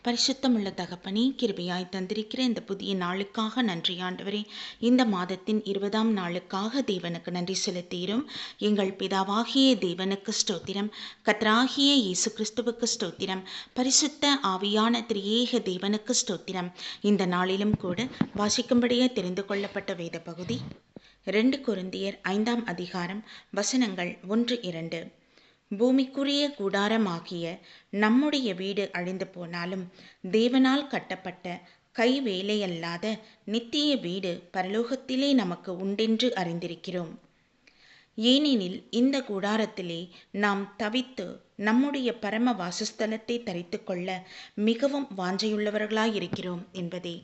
பரிசுத்தமுள்ள தகப்பனே, கிருபையாய் தந்திருக்கிற இந்த புதிய நாளுக்காக நன்றி ஆண்டவரே. இந்த மாதத்தின் 20ஆம் நாளுக்காக தேவனுக்கு நன்றி செலுத்தீரும். எங்கள் பிதாவாகிய தேவனுக்கு ஸ்தோத்திரம். கர்த்தராகிய இயேசு கிறிஸ்துவுக்கு ஸ்தோத்திரம். பரிசுத்த ஆவியான திரியேக தேவனுக்கு ஸ்தோத்திரம். இந்த நாளிலும் கூட வாசிக்கும்படியே தெரிந்து கொள்ளப்பட்ட வேத பகுதி 2 கொரிந்தியர் 5ஆம் அதிகாரம் வசனங்கள் 1-2. பூமிக்குரிய கூடாரமாகிய நம்முடைய வீடு அழிந்து போனாலும் தேவனால் கட்டப்பட்ட கை வேலையல்லாத நித்திய வீடு பரலோகத்திலே நமக்கு உண்டென்று அறிந்திருக்கிறோம். ஏனெனில் இந்த கூடாரத்திலே நாம் தவித்து நம்முடைய பரம வாசஸ்தலத்தை தரித்து கொள்ள மிகவும் வாஞ்சையுள்ளவர்களாயிருக்கிறோம் என்பதே.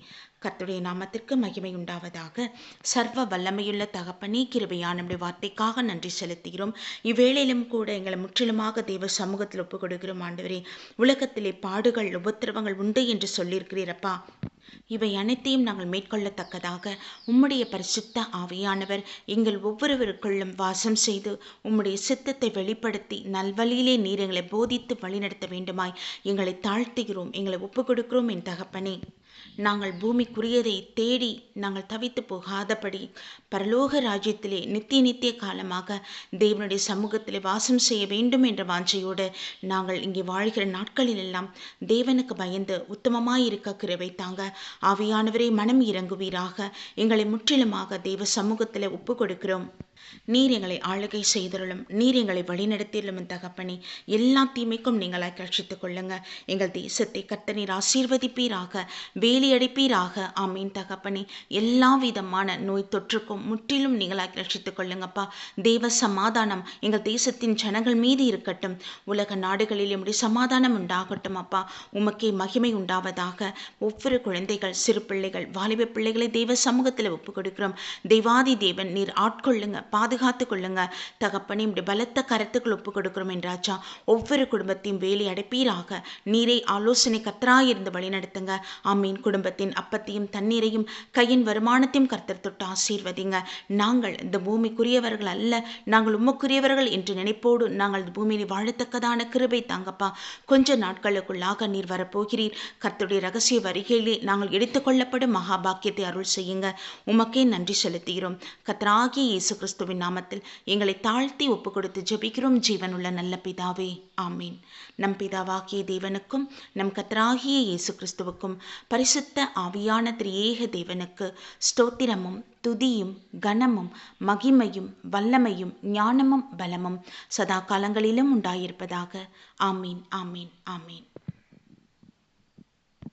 கர்த்தருடைய நாமத்திற்கு மகிமை உண்டாவதாக. சர்வ வல்லமையுள்ள தகப்பனே, கிருபையான நம்முடைய வார்த்தைக்காக நன்றி செலுத்துகிறோம். இவ்வேளையிலும் கூட எங்களை முற்றிலுமாக தேவ சமூகத்தில் ஒப்புக் கொடுக்கிறோம் ஆண்டவரே. உலகத்திலே பாடுகள் உபத்திரவங்கள் உண்டு என்று சொல்லியிருக்கிறீரப்பா. இவை அனைத்தையும் நாங்கள் மேற்கொள்ளத்தக்கதாக உம்முடைய பரிசுத்த ஆவியானவர் எங்கள் ஒவ்வொருவருக்குள்ளும் வாசம் செய்து உம்முடைய சித்தத்தை வெளிப்படுத்தி நல்வழியிலே நீர் எங்களை போதித்து வழிநடத்த வேண்டுமாய் எங்களை தாழ்த்துகிறோம், எங்களை ஒப்புக் கொடுக்கிறோம். என் தகப்பனே, நாங்கள் பூமிக்குரியதை தேடி நாங்கள் தவித்து போகாதபடி பரலோக ராஜ்யத்திலே நித்திய காலமாக தேவனுடைய சமூகத்திலே வாசம் செய்ய வேண்டும் என்ற வாஞ்சையோடு நாங்கள் இங்கே வாழ்கிற நாட்களிலெல்லாம் தேவனுக்கு பயந்து உத்தமமாயிருக்க கிருபை தாங்க. ஆவியானவரே, மனம் இறங்குவீராக. எங்களை முற்றிலுமாக தேவ சமூகத்தில் ஒப்பு கொடுக்கிறோம். நீர் எங்களை ஆளுகை செய்தருளும், நீர் எங்களை வழிநடத்திலும் தகப்பனே. எல்லா தீமைக்கும் நீங்களாய் ரட்சித்துக் கொள்ளுங்க. எங்கள் தேசத்தை கர்த்தர் நீர் ஆசீர்வதிப்பீராக, வேலி அடைப்பீராக. ஆமீன் தகப்பனே. எல்லா விதமான நோய் தொற்றுக்கும் முற்றிலும் நீங்களாய் ரட்சித்துக் கொள்ளுங்கப்பா. தேவ சமாதானம் எங்கள் தேசத்தின் ஜனங்கள் மீது இருக்கட்டும். உலக நாடுகளில் நம்முடைய சமாதானம் உண்டாகட்டும் அப்பா. உமக்கே மகிமை உண்டாவதாக. ஒவ்வொரு குழந்தைகள், சிறு பிள்ளைகள், வாலிப பிள்ளைகளை தேவ சமூகத்தில் ஒப்புக் கொடுக்கிறோம். தெய்வாதி தேவன் நீர் ஆட்கொள்ளுங்க, பாதுகாத்து கொள்ளுங்க தகப்பனே. இப்படி பலத்த கருத்துக்கள் ஒப்புக் கொடுக்கிறோம் என்றாச்சா. ஒவ்வொரு குடும்பத்தையும் வேலி அடைப்பீராக. நீரை ஆலோசனை கர்த்தராயிருந்து வழி நடத்துங்க. ஆமீன். குடும்பத்தின் அப்பத்தையும் தண்ணீரையும் கையின் வருமானத்தையும் கர்த்தர் தொட்டு ஆசீர்வதிங்க. நாங்கள் இந்த பூமிக்குரியவர்கள் அல்ல, நாங்கள் உமக்குரியவர்கள் என்று நினைப்போடு நாங்கள் இந்த பூமியில் வாழத்தக்கதான கிருபை தாங்கப்பா. கொஞ்ச நாட்களுக்குள்ளாக நீர் வரப்போகிறீர். கர்த்தருடைய ரகசிய வருகையிலே நாங்கள் எடுத்துக்கொள்ளப்படும் மகாபாக்கியத்தை அருள் செய்யுங்க. உமக்கே நன்றி செலுத்துகிறோம். கர்த்தராகிய இயேசு கிறிஸ்துவின் நாமத்தில் எங்களை தாழ்த்தி ஒப்பு கொடுத்து ஜெபிக்கிறோம் ஜீவனுள்ள நல்ல பிதாவே. ஆமீன். நம் பிதாவாகிய தேவனுக்கும் நம் கர்த்தராகிய இயேசு கிறிஸ்துவுக்கும் பரிசுத்த ஆவியான திரியேக தேவனுக்கு ஸ்தோத்திரமும் துதியும் கனமும் மகிமையும் வல்லமையும் ஞானமும் பலமும் சதா காலங்களிலும் உண்டாயிருப்பதாக. ஆமீன், ஆமீன், ஆமீன்.